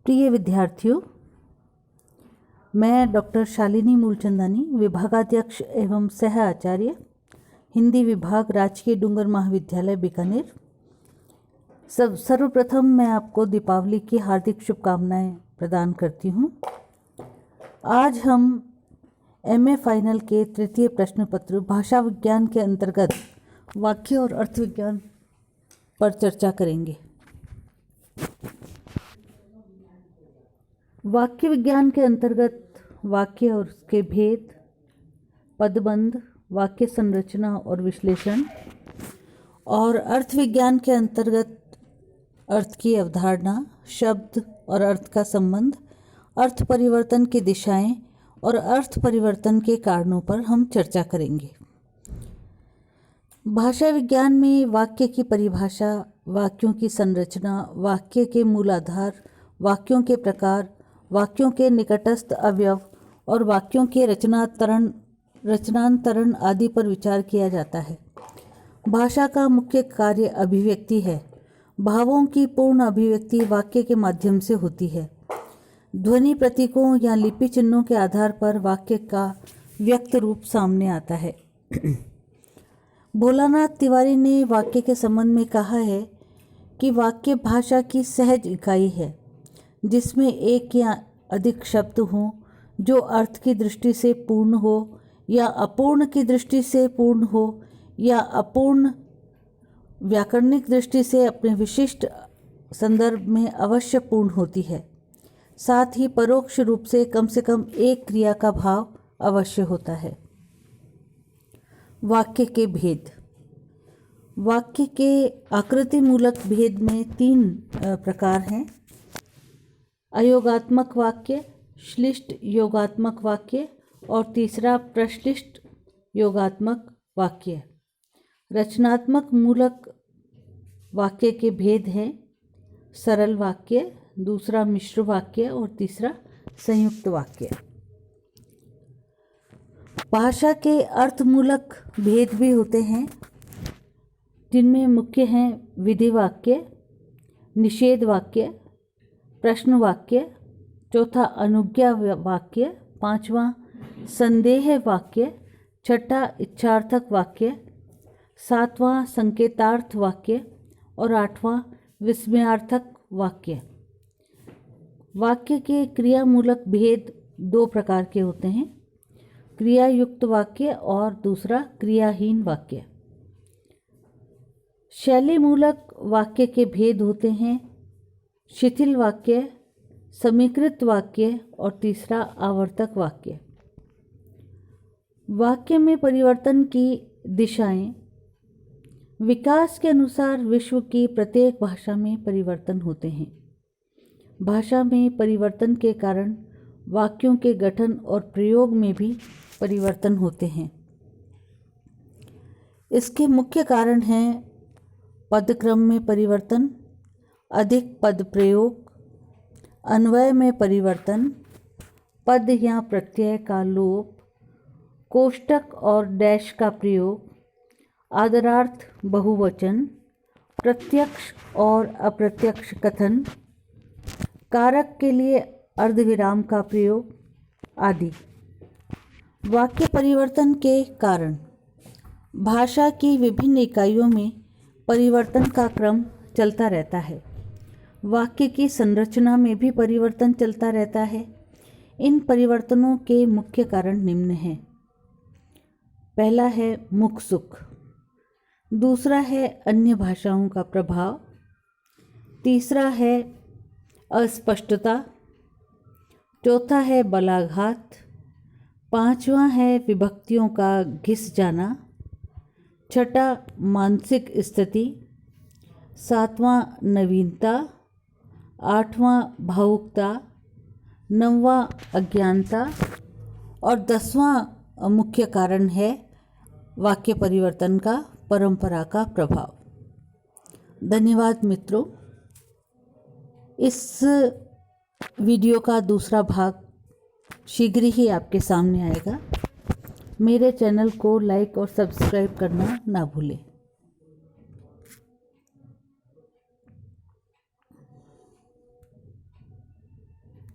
प्रिय विद्यार्थियों, मैं डॉक्टर शालिनी मूलचंदानी, विभागाध्यक्ष एवं सह आचार्य, हिंदी विभाग, राजकीय डूंगर महाविद्यालय बीकानेर। सर्वप्रथम मैं आपको दीपावली की हार्दिक शुभकामनाएं प्रदान करती हूं। आज हम एमए फाइनल के तृतीय प्रश्न पत्र भाषा विज्ञान के अंतर्गत वाक्य और अर्थ विज्ञान पर चर्चा करेंगे। वाक्य विज्ञान के अंतर्गत वाक्य और उसके भेद, पदबंध, वाक्य संरचना और विश्लेषण, और अर्थ विज्ञान के अंतर्गत अर्थ की अवधारणा, शब्द और अर्थ का संबंध, अर्थ परिवर्तन की दिशाएं और अर्थ परिवर्तन के कारणों पर हम चर्चा करेंगे। भाषा विज्ञान में वाक्य की परिभाषा, वाक्यों की संरचना, वाक्य के मूलाधार, वाक्यों के प्रकार, वाक्यों के निकटस्थ अवयव और वाक्यों के रचनांतरण आदि पर विचार किया जाता है। भाषा का मुख्य कार्य अभिव्यक्ति है। भावों की पूर्ण अभिव्यक्ति वाक्य के माध्यम से होती है। ध्वनि प्रतीकों या लिपि चिन्हों के आधार पर वाक्य का व्यक्त रूप सामने आता है। भोलानाथ तिवारी ने वाक्य के संबंध में कहा है कि वाक्य भाषा की सहज इकाई है, जिसमें एक या अधिक शब्द हों जो अर्थ की दृष्टि से पूर्ण हो या अपूर्ण की दृष्टि से पूर्ण हो या अपूर्ण व्याकरणिक दृष्टि से अपने विशिष्ट संदर्भ में अवश्य पूर्ण होती है। साथ ही परोक्ष रूप से कम एक क्रिया का भाव अवश्य होता है। वाक्य के भेद। वाक्य के आकृति मूलक भेद में 3 प्रकार हैं: अयोगात्मक वाक्य, श्लिष्ट योगात्मक वाक्य और तीसरा प्रश्लिष्ट योगात्मक वाक्य। रचनात्मक मूलक वाक्य के भेद हैं: सरल वाक्य, दूसरा मिश्र वाक्य और तीसरा संयुक्त वाक्य। भाषा के अर्थमूलक भेद भी होते हैं, जिनमें मुख्य हैं विधि वाक्य, निषेध वाक्य, प्रश्न वाक्य, चौथा अनुज्ञा वाक्य, पांचवा संदेह वाक्य, छठा इच्छार्थक वाक्य, सातवां संकेतार्थ वाक्य और आठवां विस्मयार्थक वाक्य। वाक्य के क्रियामूलक भेद 2 प्रकार के होते हैं: क्रियायुक्त वाक्य और दूसरा क्रियाहीन वाक्य। शैली मूलक वाक्य के भेद होते हैं: शिथिल वाक्य, समीकृत वाक्य और तीसरा आवर्तक वाक्य। वाक्य में परिवर्तन की दिशाएं। विकास के अनुसार विश्व की प्रत्येक भाषा में परिवर्तन होते हैं। भाषा में परिवर्तन के कारण वाक्यों के गठन और प्रयोग में भी परिवर्तन होते हैं। इसके मुख्य कारण हैं पदक्रम में परिवर्तन, अधिक पद प्रयोग, अन्वय में परिवर्तन, पद या प्रत्यय का लोप, कोष्टक और डैश का प्रयोग, आदरार्थ बहुवचन, प्रत्यक्ष और अप्रत्यक्ष कथन, कारक के लिए अर्धविराम का प्रयोग आदि। वाक्य परिवर्तन के कारण। भाषा की विभिन्न इकाइयों में परिवर्तन का क्रम चलता रहता है। वाक्य की संरचना में भी परिवर्तन चलता रहता है। इन परिवर्तनों के मुख्य कारण निम्न हैं: पहला है मुख सुख, दूसरा है अन्य भाषाओं का प्रभाव, तीसरा है अस्पष्टता, चौथा है बलाघात, पांचवा है विभक्तियों का घिस जाना, छठा मानसिक स्थिति, सातवां नवीनता, आठवां भावुकता, नौवां अज्ञानता और 10वां मुख्य कारण है वाक्य परिवर्तन का परंपरा का प्रभाव। धन्यवाद मित्रों। इस वीडियो का दूसरा भाग शीघ्र ही आपके सामने आएगा। मेरे चैनल को लाइक और सब्सक्राइब करना ना भूलें।